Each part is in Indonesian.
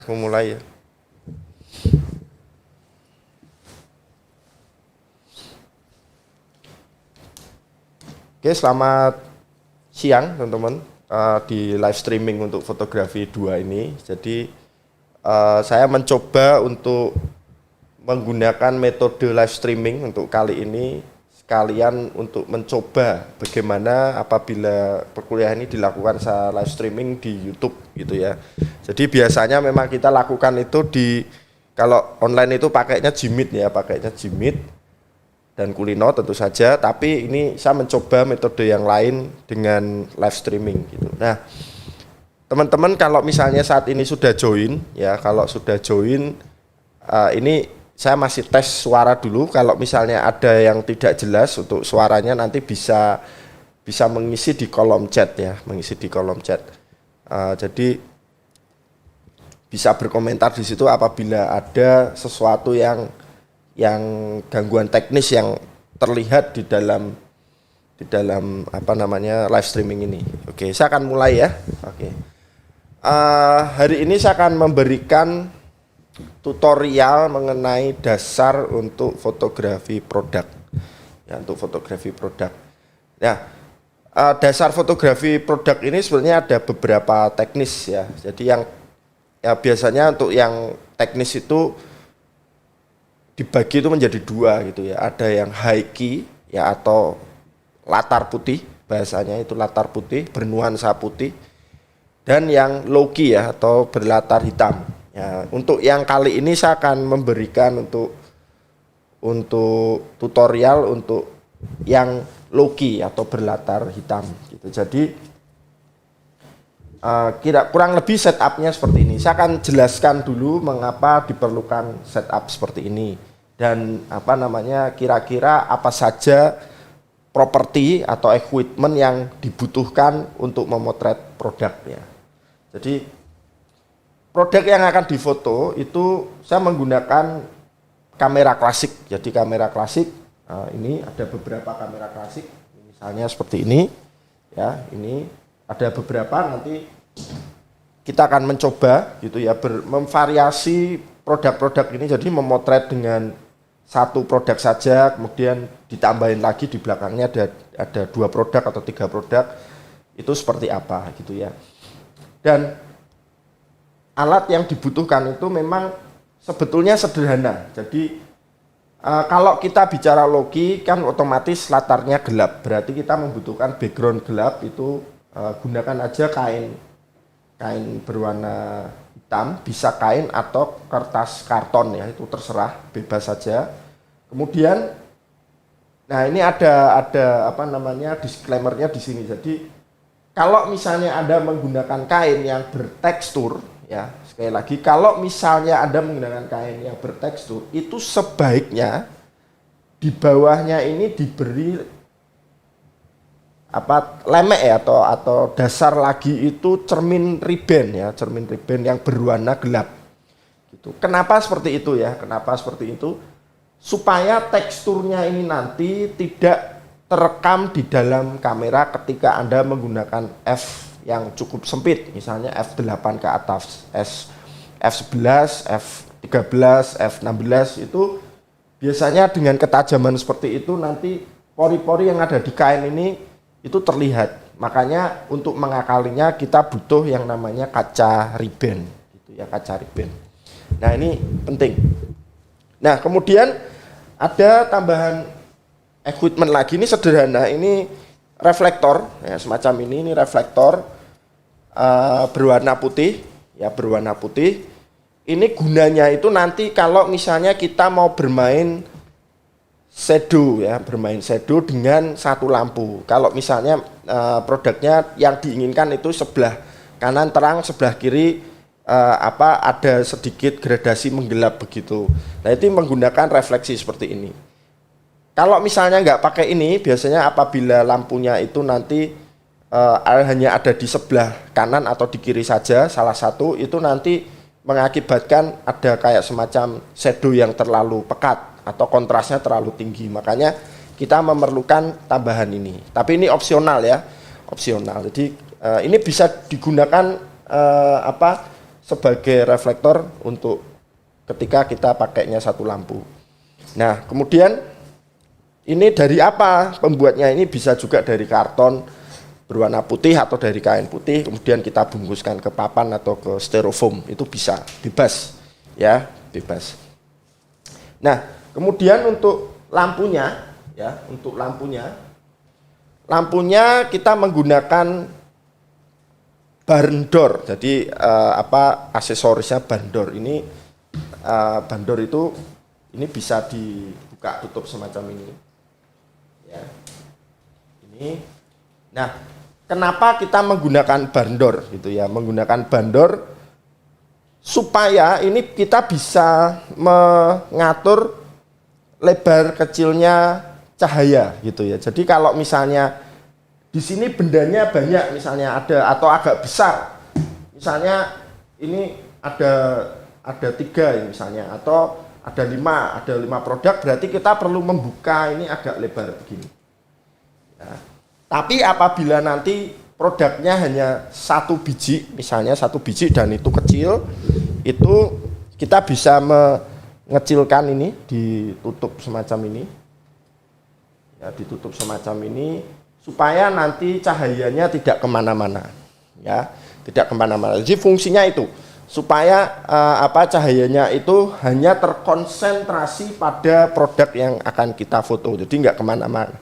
Aku mulai ya. Oke, selamat siang teman-teman di live streaming untuk fotografi 2 ini. Jadi saya mencoba untuk menggunakan metode live streaming untuk kali ini sekalian untuk mencoba bagaimana apabila perkuliahan ini dilakukan secara live streaming di YouTube gitu ya. Jadi biasanya memang kita lakukan itu kalau online itu pakainya Jimit ya, dan Kulino tentu saja, tapi ini saya mencoba metode yang lain dengan live streaming gitu. Nah, teman-teman kalau misalnya saat ini sudah join ya, kalau sudah join ini saya masih tes suara dulu. Kalau misalnya ada yang tidak jelas untuk suaranya nanti bisa mengisi di kolom chat ya, jadi bisa berkomentar di situ apabila ada sesuatu yang gangguan teknis yang terlihat di dalam live streaming ini. Oke, saya akan mulai ya. Oke. Hari ini saya akan memberikan tutorial mengenai dasar untuk fotografi produk. Ya, untuk fotografi produk. Ya, dasar fotografi produk ini sebenarnya ada beberapa teknis ya. Jadi biasanya untuk yang teknis itu dibagi itu menjadi 2 gitu ya. Ada yang high key ya atau latar putih, bahasanya itu latar putih bernuansa putih, dan yang low key ya atau berlatar hitam. Ya, untuk yang kali ini saya akan memberikan untuk tutorial untuk yang low key atau berlatar hitam gitu. Jadi kurang lebih setupnya seperti ini. Saya akan jelaskan dulu mengapa diperlukan setup seperti ini. Dan kira-kira apa saja properti atau equipment yang dibutuhkan untuk memotret produknya. Jadi produk yang akan difoto itu saya menggunakan kamera klasik. Jadi kamera klasik, ini ada beberapa kamera klasik, misalnya seperti ini. Ya, ini ada beberapa, nanti kita akan mencoba gitu ya, memvariasi produk-produk ini, jadi memotret dengan satu produk saja, kemudian ditambahin lagi di belakangnya ada 2 produk atau 3 produk, itu seperti apa gitu ya. Dan alat yang dibutuhkan itu memang sebetulnya sederhana. Jadi kalau kita bicara logi kan otomatis latarnya gelap, berarti kita membutuhkan background gelap. Itu gunakan aja kain berwarna hitam, bisa kain atau kertas karton ya, itu terserah, bebas saja. Kemudian nah ini ada disclaimer-nya di sini. Jadi kalau misalnya Anda menggunakan kain yang bertekstur ya, sekali lagi kalau misalnya Anda menggunakan kain yang bertekstur, itu sebaiknya di bawahnya ini diberi lemek ya atau dasar lagi itu cermin ribbon yang berwarna gelap gitu. Kenapa seperti itu ya? Supaya teksturnya ini nanti tidak terekam di dalam kamera ketika Anda menggunakan f yang cukup sempit, misalnya f8 ke atas, f11, f13, f16. Itu biasanya dengan ketajaman seperti itu nanti pori-pori yang ada di kain ini itu terlihat. Makanya untuk mengakalinya kita butuh yang namanya kaca ribbon gitu ya, kaca ribbon. Nah, ini penting. Nah, kemudian ada tambahan equipment lagi, ini sederhana, ini reflektor ya, semacam ini reflektor berwarna putih ya, berwarna putih. Ini gunanya itu nanti kalau misalnya kita mau bermain shadow ya, dengan satu lampu. Kalau misalnya produknya yang diinginkan itu sebelah kanan terang, sebelah kiri ada sedikit gradasi menggelap begitu. Nah, itu menggunakan refleksi seperti ini. Kalau misalnya nggak pakai ini, biasanya apabila lampunya itu nanti hanya ada di sebelah kanan atau di kiri saja, salah satu, itu nanti mengakibatkan ada kayak semacam shadow yang terlalu pekat atau kontrasnya terlalu tinggi. Makanya kita memerlukan tambahan ini. Tapi ini opsional ya, opsional. Jadi ini bisa digunakan sebagai reflektor untuk ketika kita pakainya satu lampu. Nah, kemudian ini dari apa pembuatnya? Ini bisa juga dari karton berwarna putih atau dari kain putih, kemudian kita bungkuskan ke papan atau ke styrofoam, itu bisa, bebas ya, bebas. Nah, kemudian untuk lampunya ya, lampunya kita menggunakan barn door. Jadi aksesorisnya barn door ini, barn door itu ini bisa dibuka tutup semacam ini ya, ini. Nah, kenapa kita menggunakan barn door gitu ya, menggunakan barn door supaya ini kita bisa mengatur lebar kecilnya cahaya gitu ya. Jadi kalau misalnya di sini bendanya banyak, misalnya ada atau agak besar, misalnya ini ada 3 ya misalnya, atau ada 5 produk, berarti kita perlu membuka ini agak lebar begini ya. Tapi apabila nanti produknya hanya 1 biji, misalnya 1 biji dan itu kecil, itu kita bisa mengecilkan ini, ditutup semacam ini ya, ditutup semacam ini supaya nanti cahayanya tidak kemana-mana ya, tidak kemana-mana. Jadi fungsinya itu supaya cahayanya itu hanya terkonsentrasi pada produk yang akan kita foto, jadi nggak kemana-mana.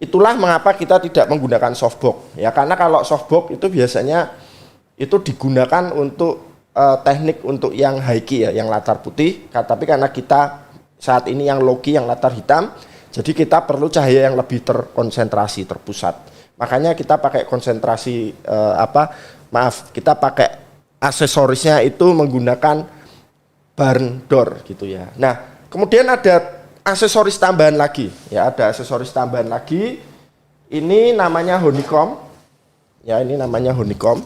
Itulah mengapa kita tidak menggunakan softbox ya, karena kalau softbox itu biasanya itu digunakan untuk teknik untuk yang high key ya, yang latar putih, tapi karena kita saat ini yang low key, yang latar hitam, jadi kita perlu cahaya yang lebih terkonsentrasi, terpusat. Makanya kita pakai konsentrasi kita pakai aksesorisnya itu menggunakan barn door gitu ya. Nah, kemudian ada aksesoris tambahan lagi ya, ada aksesoris tambahan lagi. Ini namanya honeycomb ya, ini namanya honeycomb.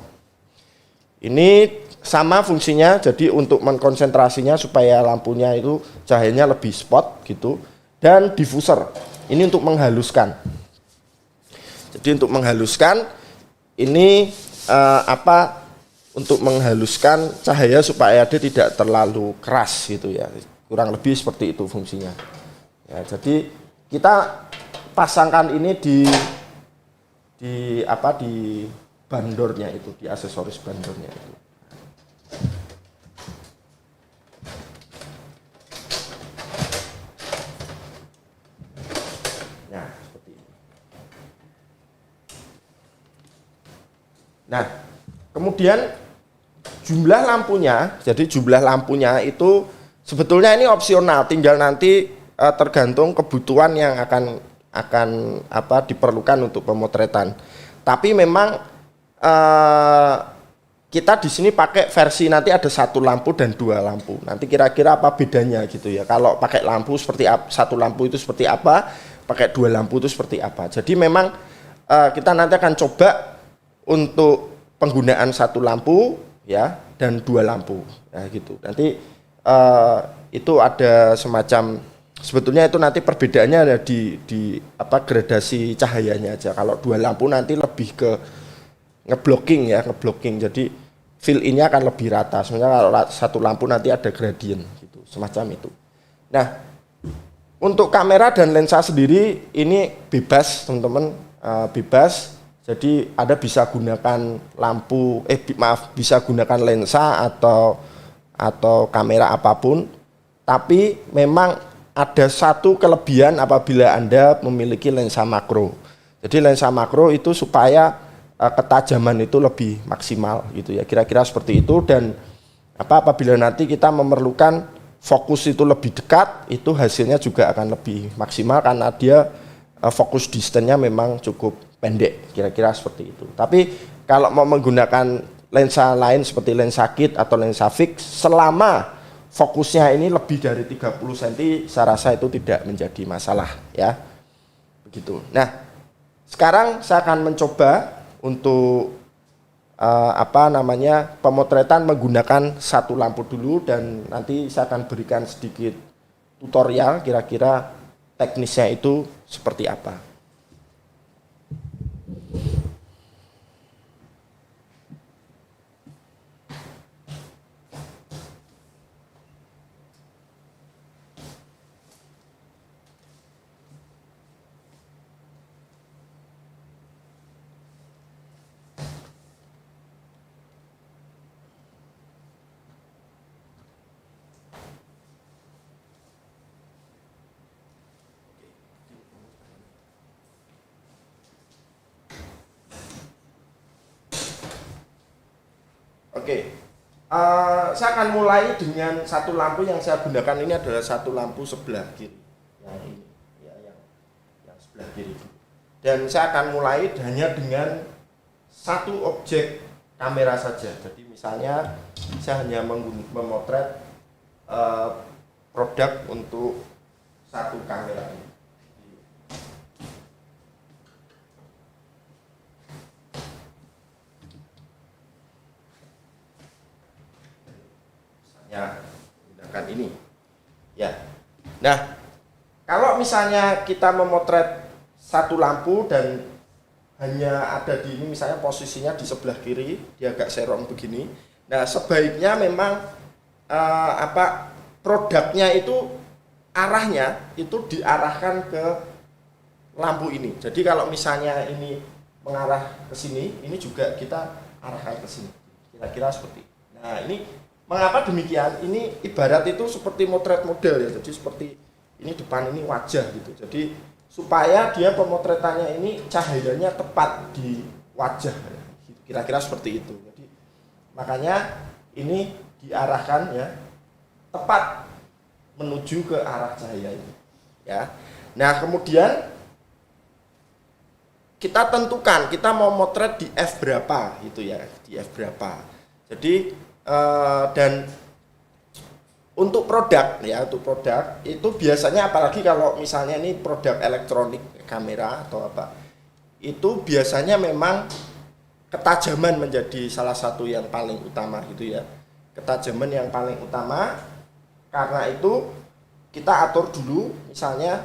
Ini sama fungsinya, jadi untuk mengkonsentrasinya supaya lampunya itu cahayanya lebih spot gitu, dan diffuser ini untuk menghaluskan. Jadi untuk menghaluskan ini untuk menghaluskan cahaya supaya dia tidak terlalu keras gitu ya, kurang lebih seperti itu fungsinya ya. Jadi kita pasangkan ini di bandornya itu, di aksesoris bandornya itu. Nah, seperti ini. Nah, kemudian jumlah lampunya, jadi jumlah lampunya itu sebetulnya ini opsional, tinggal nanti tergantung kebutuhan yang akan diperlukan untuk pemotretan. Tapi memang kita di sini pakai versi nanti ada 1 lampu dan 2 lampu. Nanti kira-kira apa bedanya gitu ya. Kalau pakai lampu seperti 1 lampu itu seperti apa, pakai 2 lampu itu seperti apa. Jadi memang kita nanti akan coba untuk penggunaan 1 lampu ya dan 2 lampu ya gitu. Nanti itu ada semacam, sebetulnya itu nanti perbedaannya ada di gradasi cahayanya aja. Kalau 2 lampu nanti lebih ke ngeblocking ya, ngeblocking. Jadi fill in-nya akan lebih rata. Sebenarnya kalau 1 lampu nanti ada gradient gitu, semacam itu. Nah, untuk kamera dan lensa sendiri ini bebas teman-teman, bebas. Jadi Anda bisa gunakan bisa gunakan lensa atau kamera apapun. Tapi memang ada satu kelebihan apabila Anda memiliki lensa makro. Jadi lensa makro itu supaya ketajaman itu lebih maksimal gitu ya. Kira-kira seperti itu, dan apabila nanti kita memerlukan fokus itu lebih dekat, itu hasilnya juga akan lebih maksimal karena dia fokus distance-nya memang cukup pendek, kira-kira seperti itu. Tapi kalau mau menggunakan lensa lain seperti lensa kit atau lensa fix, selama fokusnya ini lebih dari 30 cm, saya rasa itu tidak menjadi masalah ya. Begitu. Nah, sekarang saya akan mencoba untuk pemotretan menggunakan 1 lampu dulu, dan nanti saya akan berikan sedikit tutorial kira-kira teknisnya itu seperti apa. Oke. Saya akan mulai dengan satu lampu yang saya gunakan ini adalah satu lampu sebelah kiri. Yang ini, ya, yang sebelah kiri. Dan saya akan mulai hanya dengan satu objek kamera saja. Jadi misalnya saya hanya memotret produk untuk satu kamera ini. Misalnya menggunakan ini. Ya. Nah, kalau misalnya kita memotret satu lampu dan hanya ada di ini, misalnya posisinya di sebelah kiri, dia agak serong begini. Nah, sebaiknya memang produknya itu arahnya itu diarahkan ke lampu ini. Jadi kalau misalnya ini mengarah ke sini, ini juga kita arahkan ke sini. Kira-kira seperti. Nah, ini mengapa demikian? Ini ibarat itu seperti motret model ya. Jadi seperti ini depan ini wajah gitu. Jadi supaya dia pemotretannya ini cahayanya tepat di wajah. Kira-kira seperti itu. Jadi makanya ini diarahkan ya tepat menuju ke arah cahaya ini. Ya. Nah, kemudian kita tentukan kita mau motret di f berapa gitu ya, di f berapa. Jadi dan untuk produk ya, untuk produk itu biasanya apalagi kalau misalnya ini produk elektronik, kamera atau apa, itu biasanya memang ketajaman menjadi salah satu yang paling utama gitu ya. Ketajaman yang paling utama, karena itu kita atur dulu misalnya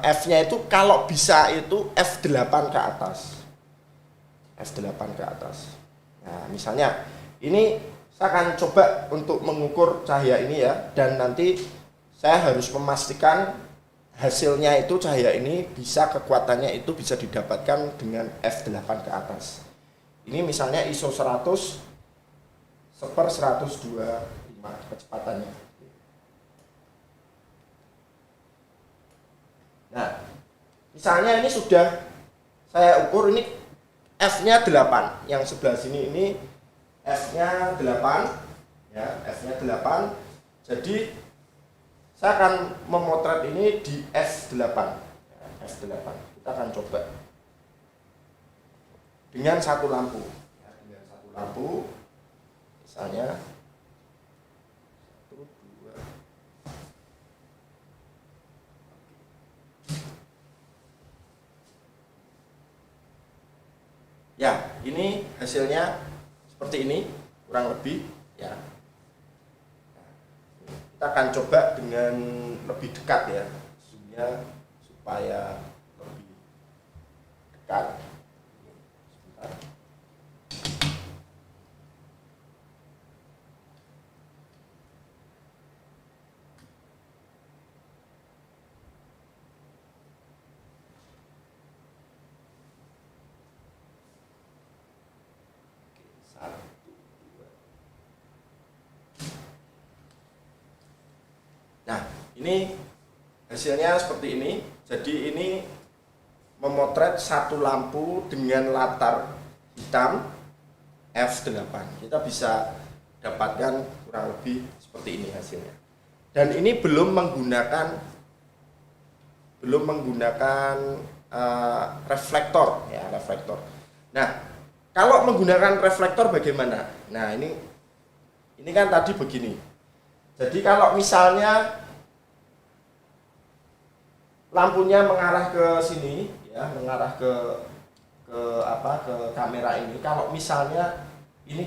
F-nya itu kalau bisa itu F8 ke atas. F8 ke atas. Nah, misalnya ini saya akan coba untuk mengukur cahaya ini ya, dan nanti saya harus memastikan hasilnya itu cahaya ini bisa kekuatannya itu bisa didapatkan dengan F8 ke atas. Ini misalnya ISO 100/125 kecepatannya. Nah, misalnya ini sudah saya ukur, ini F-nya 8, yang sebelah sini ini F-nya 8 ya, F-nya 8. Jadi saya akan memotret ini di F8 ya, F8. Kita akan coba dengan satu lampu ya, dengan satu lampu misalnya 1, 2. Ya, ini hasilnya seperti ini kurang lebih ya. Kita akan coba dengan lebih dekat ya, zoomnya supaya lebih dekat. Sebentar. Nah, ini hasilnya seperti ini. Jadi ini memotret satu lampu dengan latar hitam F8. Kita bisa dapatkan kurang lebih seperti ini hasilnya. Dan ini belum menggunakan reflektor ya, reflektor. Nah, kalau menggunakan reflektor bagaimana? Nah, ini kan tadi begini. Jadi kalau misalnya lampunya mengarah ke sini ya, mengarah ke kamera ini. Kalau misalnya ini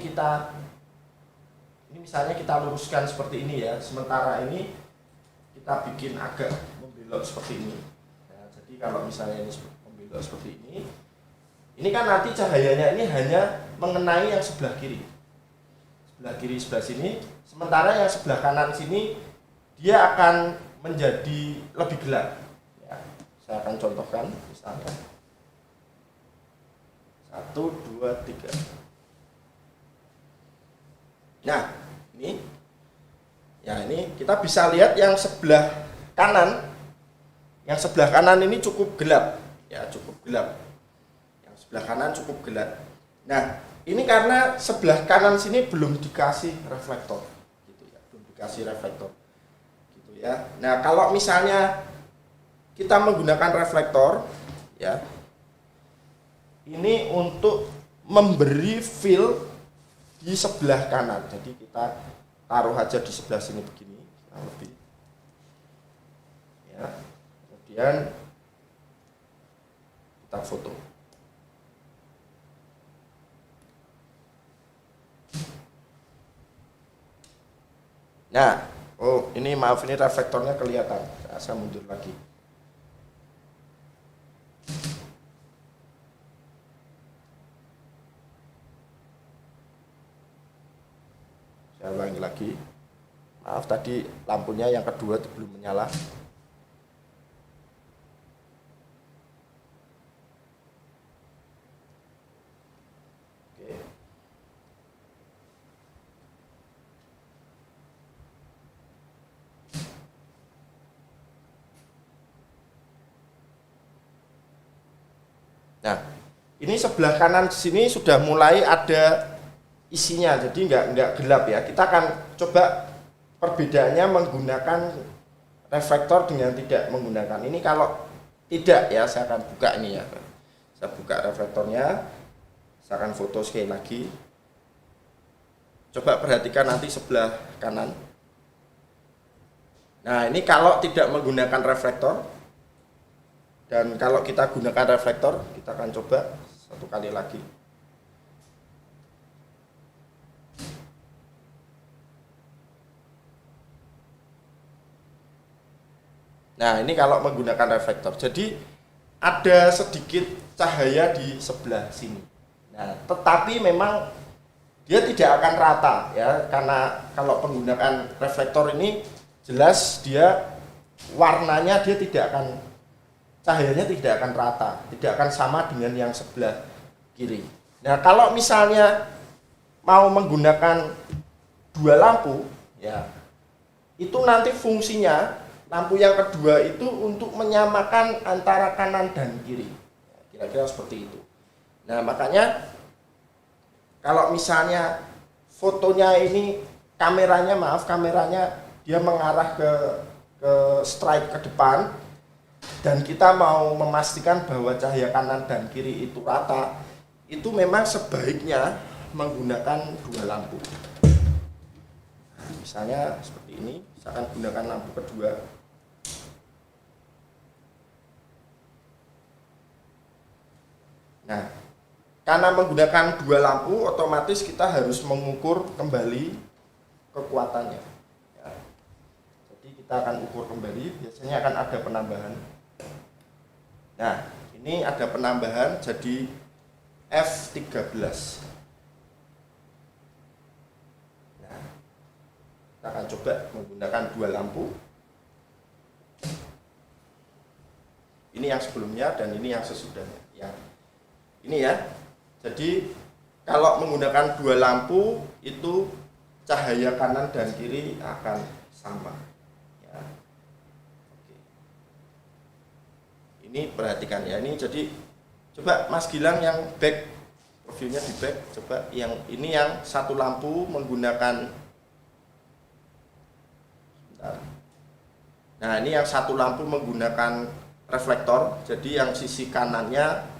misalnya kita luruskan seperti ini ya. Sementara ini kita bikin agak membelok seperti ini. Nah, jadi kalau misalnya ini membelok seperti ini kan nanti cahayanya ini hanya mengenai yang sebelah kiri. Sebelah kiri sebelah sini. Sementara yang sebelah kanan sini dia akan menjadi lebih gelap. Ya, saya akan contohkan misalnya 1, 2, 3. Nah, ini kita bisa lihat yang sebelah kanan. Yang sebelah kanan ini cukup gelap, ya cukup gelap. Yang sebelah kanan cukup gelap. Nah, ini karena sebelah kanan sini belum dikasih reflektor, gitu ya, belum dikasih reflektor, gitu ya. Nah kalau misalnya kita menggunakan reflektor, ya, ini untuk memberi feel di sebelah kanan. Jadi kita taruh aja di sebelah sini begini, kurang lebih. Ya, kemudian kita foto. Nah, oh ini maaf, ini reflektornya kelihatan. Saya mundur lagi. Saya ulangi lagi. Maaf tadi lampunya yang kedua itu belum menyala. Oke. Nah, ini sebelah kanan sini sudah mulai ada isinya, jadi nggak gelap ya. Kita akan coba perbedaannya menggunakan reflektor dengan tidak menggunakan. Ini kalau tidak ya, saya akan buka ini ya. Saya buka reflektornya, saya akan foto sekali lagi. Coba perhatikan nanti sebelah kanan. Nah ini kalau tidak menggunakan reflektor, dan kalau kita gunakan reflektor, kita akan coba satu kali lagi. Nah ini kalau menggunakan reflektor, jadi ada sedikit cahaya di sebelah sini. Nah tetapi memang dia tidak akan rata ya, karena kalau menggunakan reflektor ini jelas dia warnanya dia tidak akan, cahayanya tidak akan rata, tidak akan sama dengan yang sebelah kiri. Nah kalau misalnya mau menggunakan dua lampu ya, itu nanti fungsinya lampu yang kedua itu untuk menyamakan antara kanan dan kiri, kira-kira seperti itu. Nah makanya kalau misalnya fotonya ini kameranya dia mengarah ke strike ke depan, dan kita mau memastikan bahwa cahaya kanan dan kiri itu rata, itu memang sebaiknya menggunakan dua lampu. Nah, misalnya seperti ini, saya akan gunakan lampu kedua. Nah, karena menggunakan dua lampu, otomatis kita harus mengukur kembali kekuatannya. Ya. Jadi kita akan ukur kembali, biasanya akan ada penambahan. Nah, ini ada penambahan jadi F13. Nah, kita akan coba menggunakan dua lampu. Ini yang sebelumnya dan ini yang sesudahnya. Ya. Ini ya. Jadi kalau menggunakan dua lampu itu cahaya kanan dan kiri akan sama. Ya. Oke. Ini perhatikan ya. Ini jadi coba Mas Gilang yang back, reviewnya di back. Coba yang ini yang satu lampu menggunakan. Bentar. Nah ini yang satu lampu menggunakan reflektor. Jadi yang sisi kanannya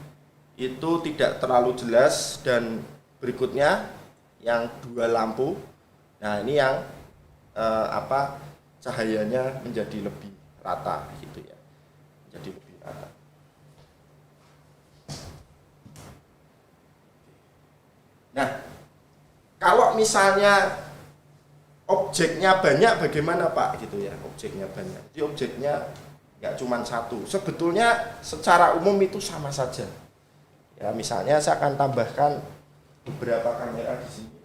itu tidak terlalu jelas, dan berikutnya yang dua lampu, nah ini yang cahayanya menjadi lebih rata gitu ya, menjadi lebih rata. Nah kalau misalnya objeknya banyak bagaimana Pak gitu ya, objeknya banyak, jadi objeknya nggak cuma satu, sebetulnya secara umum itu sama saja. Ya, misalnya saya akan tambahkan beberapa kamera di sini.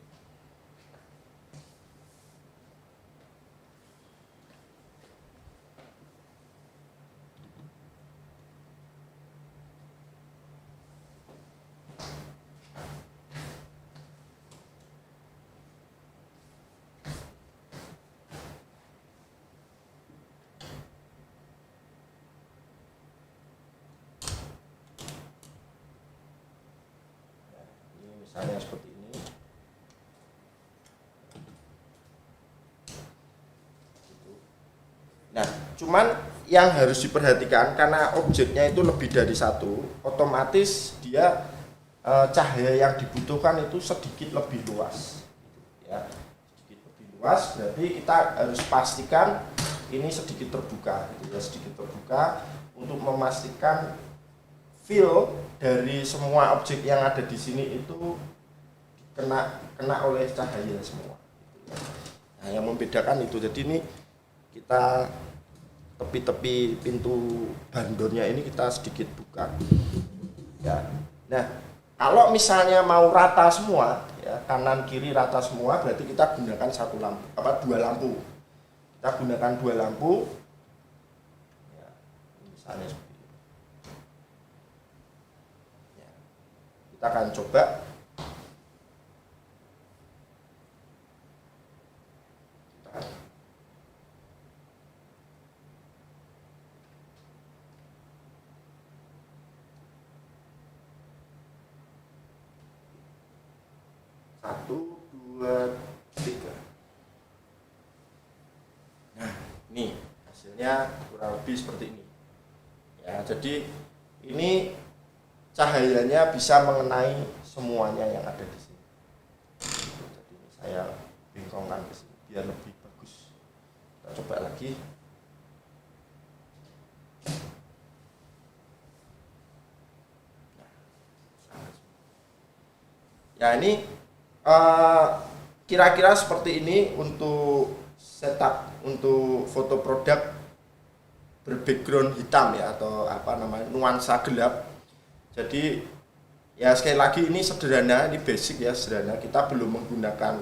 Misalnya seperti ini. Nah, cuman yang harus diperhatikan karena objeknya itu lebih dari satu, otomatis dia cahaya yang dibutuhkan itu sedikit lebih luas. Ya, sedikit lebih luas berarti kita harus pastikan ini sedikit terbuka, gitu ya, sedikit terbuka untuk memastikan feel dari semua objek yang ada di sini itu kena oleh cahaya semua. Nah, yang membedakan itu. Jadi ini kita tepi-tepi pintu bandornya ini kita sedikit buka. Ya. Nah, kalau misalnya mau rata semua, ya, kanan kiri rata semua, berarti kita gunakan dua lampu. Kita gunakan dua lampu. Ya, misalnya seperti ini. Ya. Kita akan coba. Satu, dua, tiga. Nah, ini hasilnya kurang lebih seperti ini. Ya, jadi ini cahayanya bisa mengenai semuanya yang ada di sini. Jadi saya bingkongkan ke sini biar lebih bagus. Kita coba lagi. Ya, ini kira-kira seperti ini untuk setup untuk foto produk berbackground hitam ya, atau apa namanya, nuansa gelap. Jadi ya sekali lagi ini sederhana, ini basic ya, sederhana. Kita belum menggunakan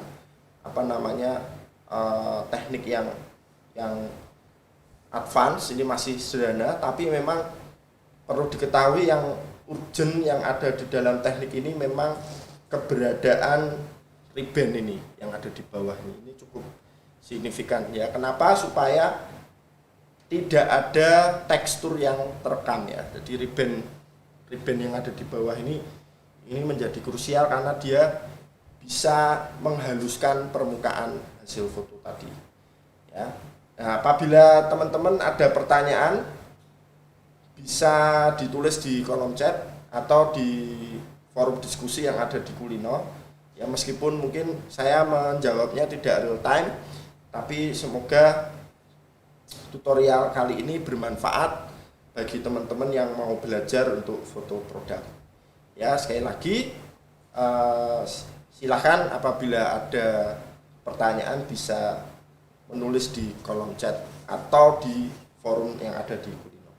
apa namanya teknik yang advance, ini masih sederhana, tapi memang perlu diketahui yang urgent yang ada di dalam teknik ini memang keberadaan ribbon ini yang ada di bawah ini cukup signifikan ya. Kenapa? Supaya tidak ada tekstur yang terekam ya. Jadi ribbon yang ada di bawah ini menjadi krusial karena dia bisa menghaluskan permukaan hasil foto tadi ya. Nah, apabila teman-teman ada pertanyaan bisa ditulis di kolom chat atau di forum diskusi yang ada di Kulino. Ya, meskipun mungkin saya menjawabnya tidak real time, tapi semoga tutorial kali ini bermanfaat bagi teman-teman yang mau belajar untuk foto produk. Ya, sekali lagi silahkan apabila ada pertanyaan bisa menulis di kolom chat atau di forum yang ada di Kulino.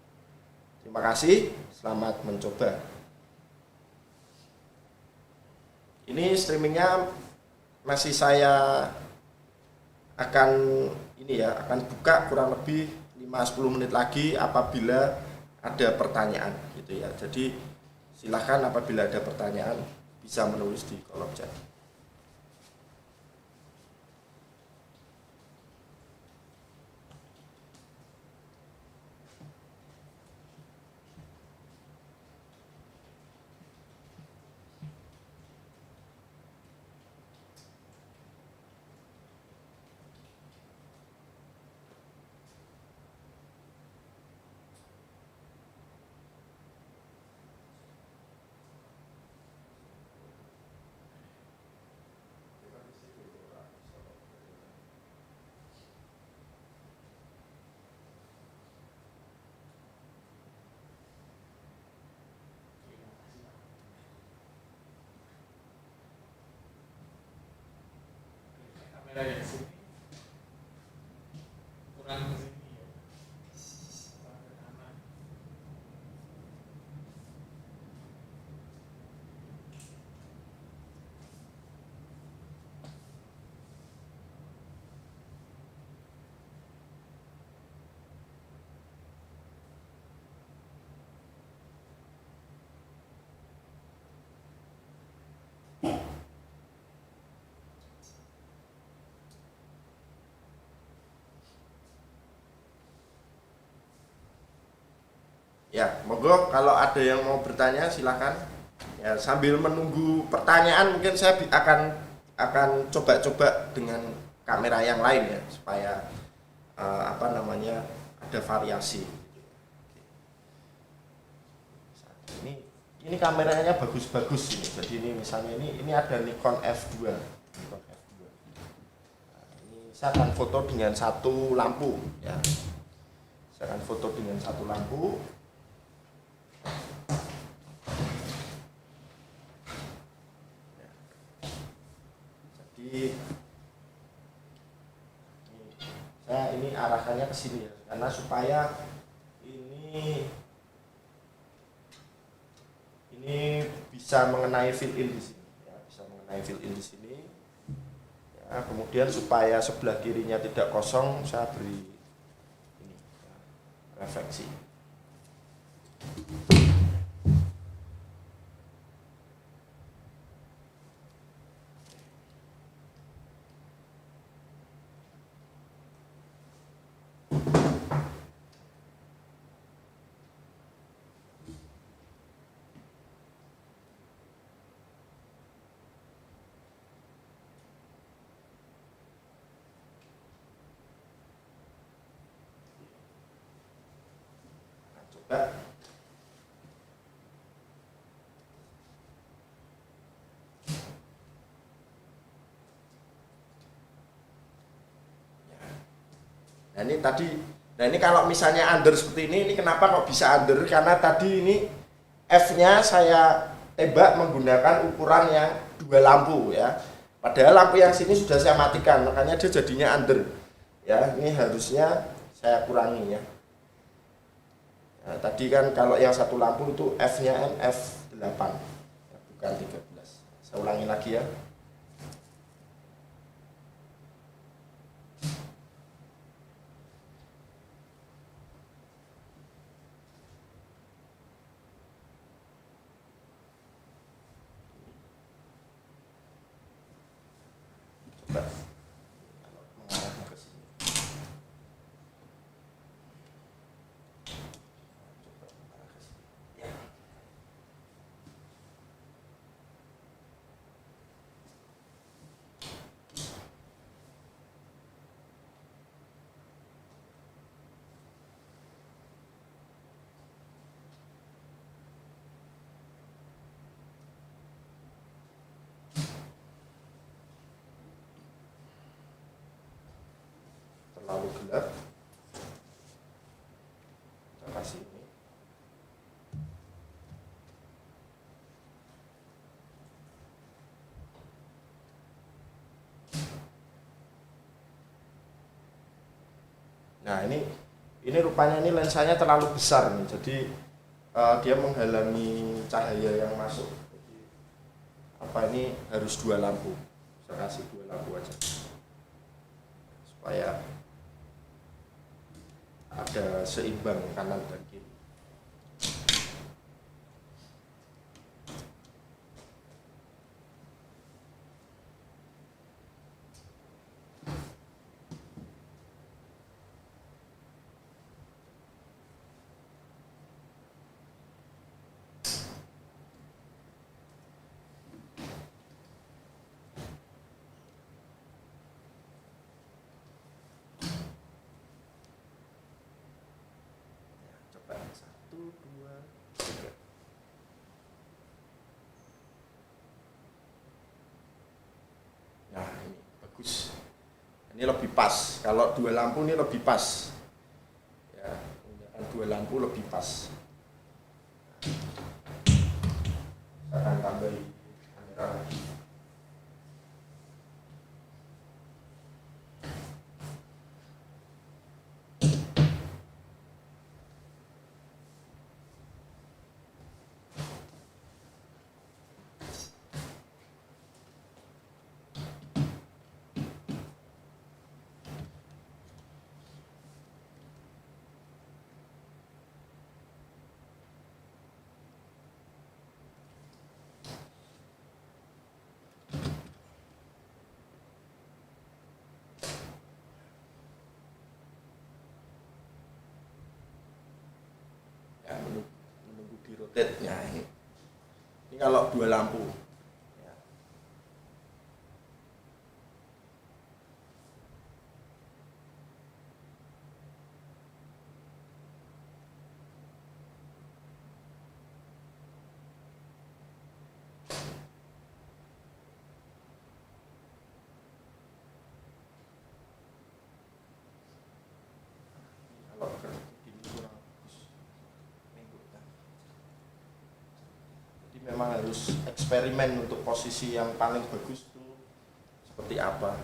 Terima kasih, selamat mencoba. Ini streamingnya masih saya akan buka kurang lebih 5-10 menit lagi apabila ada pertanyaan gitu ya. Jadi silahkan apabila ada pertanyaan bisa menulis di kolom chat. Kamera yang sini kurang ke sini ya. Kurang ke kanan. Ya, monggo kalau ada yang mau bertanya silakan. Ya, sambil menunggu pertanyaan mungkin saya akan coba-coba dengan kamera yang lain ya supaya ada variasi. Ini kameranya bagus-bagus ini. Jadi ini misalnya ini ada Nikon F2. Nikon F2. Nah, ini saya akan foto dengan satu lampu ya. Saya akan foto dengan satu lampu. Jadi ini arahkannya ke sini ya, karena supaya ini bisa mengenai fill in di sini ya, bisa mengenai fill in di sini ya. Kemudian supaya sebelah kirinya tidak kosong, saya beri ini ya, refleksi. Coba. Nah ini kalau misalnya under seperti ini kenapa kok bisa under? Karena tadi ini F-nya saya tembak menggunakan ukuran yang 2 lampu ya. Padahal lampu yang sini sudah saya matikan, makanya dia jadinya under. Ya, ini harusnya saya kurangi ya. Nah, tadi kan kalau yang satu lampu itu F-nya F8 ya, bukan 13. Saya ulangi lagi ya. Coba mengarah ke sini. Terlalu gelap, kita kasih ini. Nah ini rupanya ini lensanya terlalu besar nih, jadi dia menghalangi cahaya yang masuk. Jadi, ini harus 2 lampu, saya kasih 2 lampu aja supaya ada seimbang kanan dan kiri. Coba 1, 2, 3. Nah ini bagus, ini lebih pas. Kalau 2 lampu ini lebih pas ya, menggunakan 2 lampu lebih pas. Saya akan tambahin kamera lagi. Ya, menunggu di rotate nya ini kalau 2 lampu ya. harus eksperimen untuk posisi yang paling bagus itu seperti apa.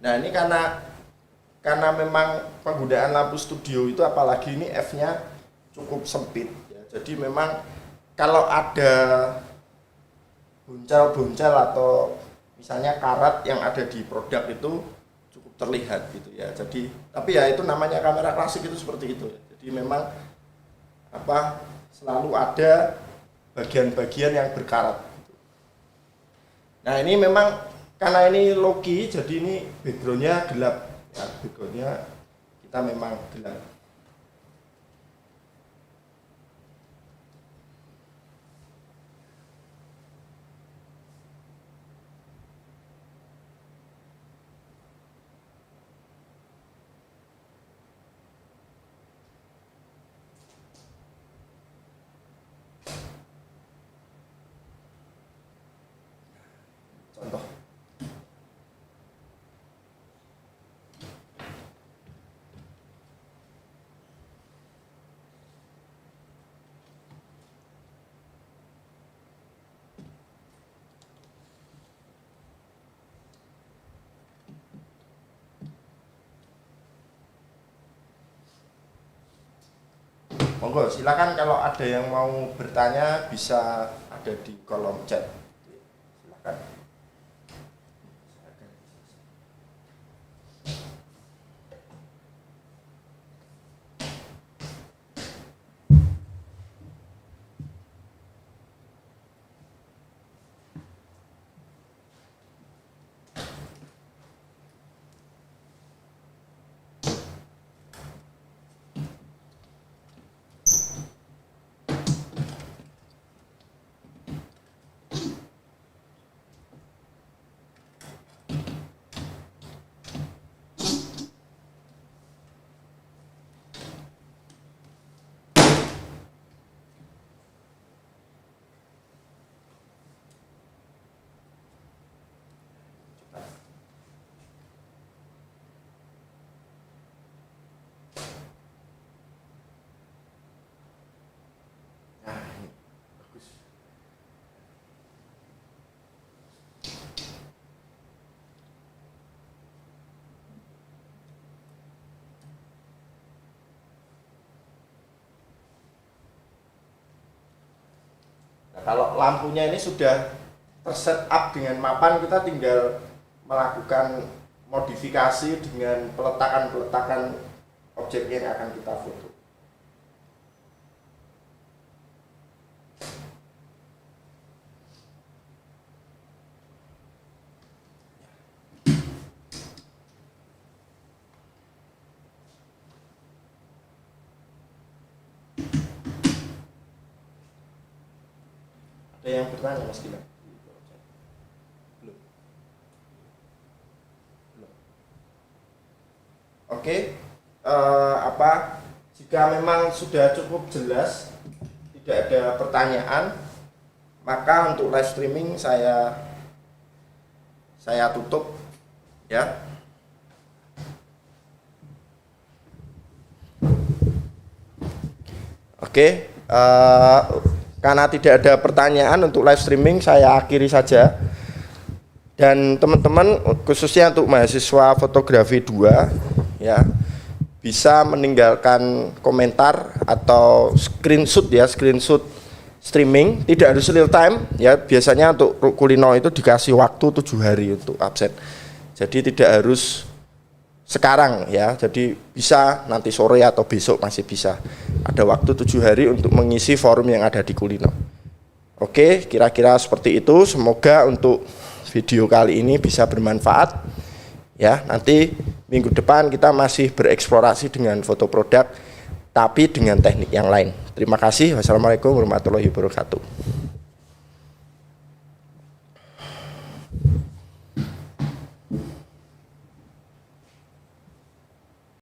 Nah ini karena memang penggunaan lampu studio itu apalagi ini f-nya cukup sempit ya. Jadi memang kalau ada boncel-boncel atau misalnya karat yang ada di produk itu cukup terlihat gitu ya. Jadi tapi ya itu namanya kamera klasik itu seperti itu ya. Jadi memang selalu ada bagian-bagian yang berkarat. Nah ini memang karena ini logi, jadi ini backgroundnya gelap ya, backgroundnya kita memang gelap. Contoh. Monggo silakan kalau ada yang mau bertanya bisa ada di kolom chat. Silakan. Nah, ini bagus. Nah, kalau lampunya ini sudah terset up dengan mapan, kita tinggal melakukan modifikasi dengan peletakan-peletakan objek yang akan kita foto. Ada yang bertanya Mas Gilang? Belum. Belum. Oke, jika memang sudah cukup jelas, tidak ada pertanyaan, maka untuk live streaming saya tutup ya. Oke, karena tidak ada pertanyaan untuk live streaming, saya akhiri saja. Dan teman-teman, khususnya untuk mahasiswa fotografi 2 ya, bisa meninggalkan komentar atau screenshot streaming, tidak harus real time ya. Biasanya untuk Kulino itu dikasih waktu 7 hari untuk absen. Jadi tidak harus sekarang ya, jadi bisa nanti sore atau besok masih bisa. Ada waktu 7 hari untuk mengisi forum yang ada di Kulino. Oke, kira-kira seperti itu. Semoga untuk video kali ini bisa bermanfaat ya. Nanti minggu depan kita masih bereksplorasi dengan foto produk, tapi dengan teknik yang lain. Terima kasih. Wassalamualaikum warahmatullahi wabarakatuh.